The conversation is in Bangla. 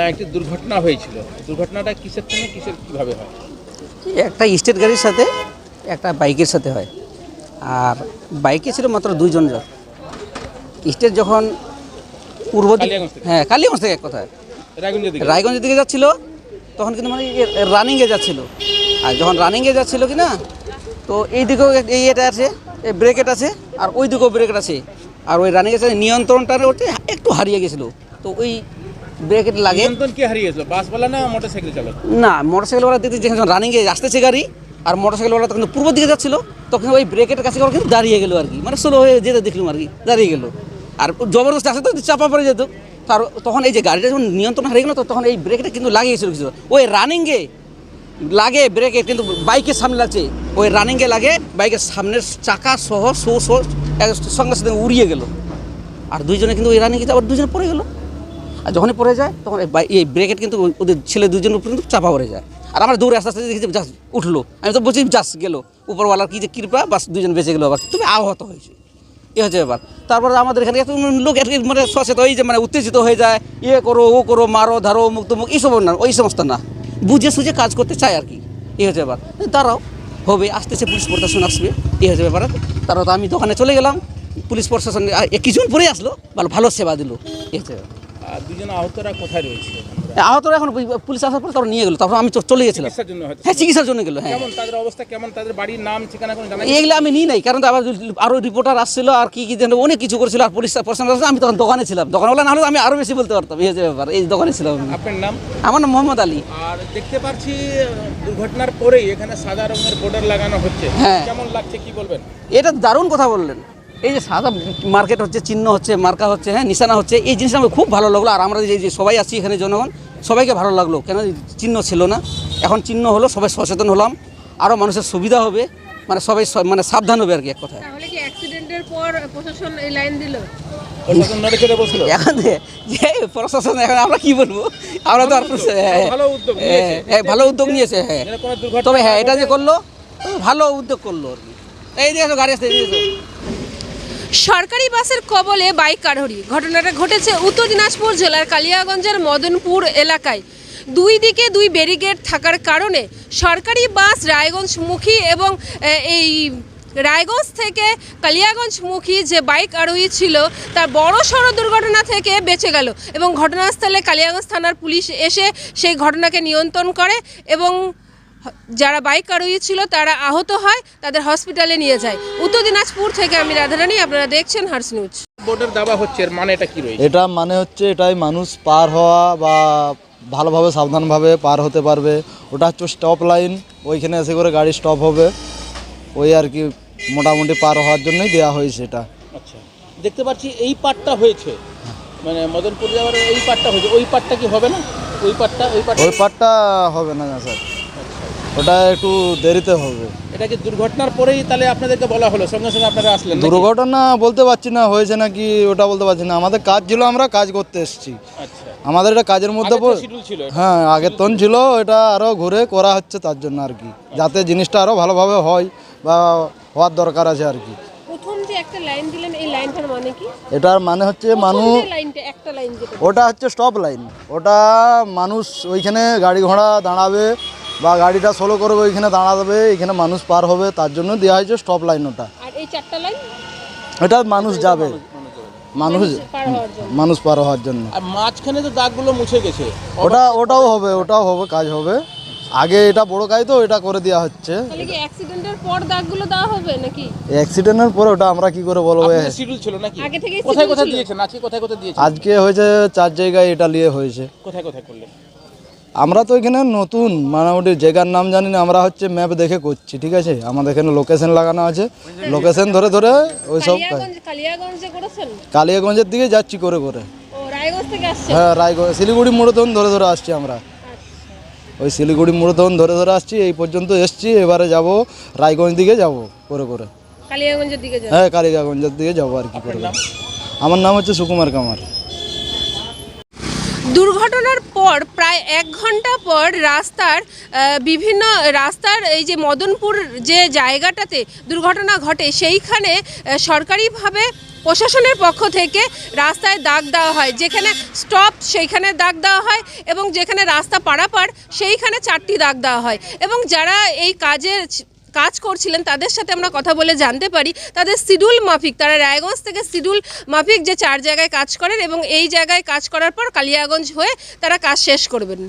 একটি দুর্ঘটনা হয়েছিল। দুর্ঘটনাটা কিসের জন্য কিভাবে হয়? একটা স্টেট গাড়ির সাথে একটা বাইকের সাথে হয়। আর বাইকে ছিল মাত্র দুইজন জন। স্টেট যখন পূর্ব দিকে, কালিয়াগঞ্জ থেকে? হ্যাঁ কালিয়াগঞ্জ থেকে এক কথায় রায়গঞ্জের দিকে? রায়গঞ্জের দিকে যাচ্ছিল, তখন কিন্তু মানে রানিংয়ে যাচ্ছিল। আর যখন রানিংয়ে যাচ্ছিল কি না, তো এই দিকেও এই এটা আছে, এই ব্রেকেট আছে, আর ওই দিকেও ব্রেকেট আছে। আর ওই রানিংয়ের সাথে নিয়ন্ত্রণটা একটু হারিয়ে গেছিলো, তো ওই ব্রেকেট লাগে। নিয়ন্ত্রণ কে হারিয়েছিল, বাসওয়ালা না মোটরসাইকেল চালক? না, মোটরসাইকেলওয়ালা দেখতে যখন রানিংয়ে আসতেছে গাড়ি, আর মোটরসাইকেলওয়ালা তখন পূর্ব দিকে যাচ্ছিল, তখন ওই ব্রেকের কাছে কিন্তু দাঁড়িয়ে গেল আর কি, মানে স্লো হয়ে যেতে দেখলাম আর কি, দাঁড়িয়ে গেল। আর জবরদস্তি আসে তো চাপা পড়ে যেত। আর তখন এই যে গাড়িটা যখন নিয়ন্ত্রণ হারিয়ে গেল, তো তখন এই ব্রেকটা কিন্তু লাগিয়েছিল কিছু, ওই রানিংয়ে লাগে ব্রেকে, কিন্তু বাইকের সামনে লাগছে, ওই রানিংয়ে লাগে বাইকের সামনের চাকা সহ সঙ্গে সাথে উড়িয়ে গেল। আর দুইজনে কিন্তু ওই রানিংয়ে আবার দুজনে পড়ে গেল। আর যখনই পড়ে যায়, তখন এই ব্রেকেট কিন্তু ওদের ছেলে দুজনের উপর কিন্তু চাপা পড়ে যায়। আর আমরা দৌড়ে আস্তে আস্তে দেখেছি জাস্ট উঠলো, আমি তো বলছি জাস্ট গেলো, উপরওয়ালার কি যে কৃপা, বাস দুজন বেঁচে গেলো। আবার তুমি আহত হয়েছে, এ হচ্ছে ব্যাপার। তারপরে আমাদের এখানে এত লোক মানে সচেতন, এই যে মানে উত্তেজিত হয়ে যায়, ইয়ে করো ও করো, মারো ধারো মুক্ত মুখ, এইসব না, ওই সমস্ত না, বুঝে সুঝে কাজ করতে চায় আর কি, এ হচ্ছে ব্যাপার। তারাও হবে, আসতেছে পুলিশ প্রশাসন আসবে, এ হচ্ছে ব্যাপার। তারাও তো আমি দোকানে চলে গেলাম, পুলিশ প্রশাসন কিছুক্ষণ পরে আসলো, ভালো সেবা দিল, এ হচ্ছে ব্যাপার। আর দুজন আহতরা কোথায় রয়েছে? আহতরা এখন পুলিশ আসার পর তারা নিয়ে গেলো, তখন আমি চলে গেছিলাম। চিকিৎসার জন্য হয়তো? হ্যাঁ, চিকিৎসার জন্য গেলো। হ্যাঁ, কেমন তাদের অবস্থা, কেমন তাদের বাড়ির নাম ঠিকানা কোনো জানা? এইগুলো আমি নিই নাই, কারণ আবার আরও রিপোর্টার আসছিল, আর কি যেন অনেক কিছু করেছিল, আর পুলিশ প্রশাসন আসছে। আমি তখন দোকানে ছিলাম, দোকানওয়ালা না হলে আমি আরও বেশি বলতে পারতাম, এই হচ্ছে ব্যাপার। এই দোকানে ছিলাম। আপনার নাম? আমার নাম মোহাম্মদ আলী। আর দেখতে পাচ্ছি দুর্ঘটনার পরেই এখানে সাদা রঙের বর্ডার লাগানো হচ্ছে, হ্যাঁ। কেমন লাগছে কি বলবেন? এটা দারুণ কথা বললেন। এই যে সাদা মার্কেট হচ্ছে, চিহ্ন হচ্ছে, মার্কা হচ্ছে, হ্যাঁ নিশানা হচ্ছে, এই জিনিসটা আমার খুব ভালো লাগলো। আর আমরা যে সবাই আছি এখানে জনগণ, সবাইকে ভালো লাগলো। কেন চিহ্ন ছিল না, এখন চিহ্ন হলো, সবাই সচেতন হলাম, আরও মানুষের সুবিধা হবে, মানে সবাই মানে সাবধান হবে আর কি, এক কথায়। তাহলে কি অ্যাক্সিডেন্টের পর প্রশাসন এই লাইন দিল? প্রশাসন নড়ে চড়ে বসলো? এখন যে প্রশাসন, এখন আমরা কি বলবো, আমরা তো আর ভালো উদ্যোগ নিয়েছে। ভালো উদ্যোগ নিয়েছে, হ্যাঁ। যেন কোনো দুর্ঘটনা তবে হ্যাঁ, না এটা যে ঘটে। করলো, ভালো উদ্যোগ করলো আর কি। এই দেখো গাড়ি আসতে, সরকারি বাসের কবলে বাইক আরোহী। ঘটনাটা ঘটেছে উত্তর দিনাজপুর জেলার কালিয়াগঞ্জের মদনপুর এলাকায়। দুই দিকে দুই ব্যারিকেড থাকার কারণে সরকারি বাস রায়গঞ্জমুখী এবং এই রায়গঞ্জ থেকে কালিয়াগঞ্জমুখী যে বাইক আরোহী ছিল, তার বড় সড় দুর্ঘটনা থেকে বেঁচে গেল। এবং ঘটনাস্থলে কালিয়াগঞ্জ থানার পুলিশ এসে সেই ঘটনাকে নিয়ন্ত্রণ করে, এবং যারা বাইক আরোহী ছিল তারা আহত হয়, তাদের হসপিটালে নিয়ে যায়। উত্তর দিনাজপুর থেকে আমি রাধারানী, আপনারা দেখছেন হার্স নিউজ। বর্ডার দাবা হচ্ছে, এর মানে এটা কি রয়েছে? এটা মানে হচ্ছে, এটাই মানুষ পার হওয়া বা ভালোভাবে সাবধানভাবে পার হতে পারবে। ওটা হচ্ছে স্টপ লাইন, ওইখানে এসে করে গাড়ি স্টপ হবে, ওই আর কি মোটামুটি পার হওয়ার জন্যই দেওয়া হয়েছে এটা। আচ্ছা, দেখতে পাচ্ছি এই পার্টটা হয়েছে, মানে মদনপুর যাওয়ার এই পার্টটা হয়েছে, ওই পার্টটা কি হবে না? ওই পার্টটা হবে না স্যার, ওটা একটু দেরিতে হবে। এটা কি দুর্ঘটনার পরেই তাহলে আপনাদেরকে বলা হলো, সঙ্গে সঙ্গে আপনারা আসলেন নাকি? দুর্ঘটনা বলতে পারছি না, হয়েছে নাকি ওটা বলতে পারছি না। আমাদের কাজ ছিল, আমরা কাজ করতে এসেছি। আচ্ছা, আমাদের এটা কাজের মধ্যে আগের তো শিডিউল ছিল এটা? হ্যাঁ, আগের তন ছিল, এটা আরও ঘুরে করা হচ্ছে তার জন্য আর কি, যাতে জিনিসটা আরও ভালোভাবে হয় বা হওয়ার দরকার আছে আর কি। প্রথম যে একটা লাইন দিলেন, এই লাইনটার মানে কি? এটার মানে হচ্ছে মানুষ, লাইনটা একটা লাইন যেটা, ওটা হচ্ছে স্টপ লাইন। ওটা মানুষ ওইখানে গাড়ি ঘোড়া দাঁড়াবে বা গাড়িটা স্লো করবে, ওইখানে দাঁড়াবে, এখানে মানুষ পার হবে, তার জন্য দেওয়া হয়েছে স্টপ লাইন ওটা। আর এই চারটা লাইন এটা মানুষ যাবে, মানুষ পার হওয়ার জন্য। আর মাঝখানে তো দাগগুলো মুছে গেছে, ওটাও হবে, কাজ হবে। আগে এটা বড় কাজ, তো এটা করে দেওয়া হচ্ছে। তাহলে কি অ্যাক্সিডেন্টের পর দাগগুলো দেওয়া হবে নাকি? অ্যাক্সিডেন্টের পরে ওটা আমরা কি করে বলবো? আপনাদের শিডিউল ছিল নাকি? আগে থেকেই কোথায় schedule ছিল? দিয়েছেন আজকে, কোথায় দিয়েছেন? আজকে হয়েছে 4 জায়গায়, এটা নিয়ে হয়েছে। কোথায় করলেন? আমরা তো এখানে নতুন, মোটামুটি জায়গার নাম জানি না, আমরা হচ্ছে ম্যাপ দেখে করছি, ঠিক আছে? আমাদের এখানে লোকেশন লাগানো আছে, লোকেশন ধরে ওই সব কালিয়াগঞ্জে করেছেন? কালিয়াগঞ্জের দিকে যাচ্ছি করে। ও রায়গঞ্জ থেকে আসছে? হ্যাঁ, রায়গঞ্জ শিলিগুড়ি মোড় ধরে আসছি আমরা। ওই শিলিগুড়ি মোড় ধরে আসছি, এই পর্যন্ত এসছি। এবারে যাব রায়গঞ্জ দিকে যাব করে। কালিয়াগঞ্জের দিকে যান? হ্যাঁ, কালিয়াগঞ্জের দিকে যাবো আর কি করে। আমার নাম হচ্ছে সুকুমার কামার। দুর্ঘটনার পর প্রায় 1 ঘন্টা পর বিভিন্ন রাস্তার এই যে মদনপুর যে জায়গাটাতে দুর্ঘটনা ঘটে, সেইখানে সরকারিভাবে প্রশাসনের পক্ষ থেকে রাস্তায় দাগ দেওয়া হয়, যেখানে স্টপ সেইখানে দাগ দেওয়া হয় এবং যেখানে রাস্তা পারাপার সেইখানে 4টি দাগ দেওয়া হয়। এবং যারা এই কাজ করছিলেন তাদের সাথে আমরা কথা বলে জানতে পারি তাদের শিডিউল মাফিক, তারা রায়গঞ্জ থেকে শিডিউল মাফিক যে 4 জায়গায় কাজ করেন এবং এই জায়গায় কাজ করার পর কালিয়াগঞ্জ হয়ে তারা কাজ শেষ করবেন।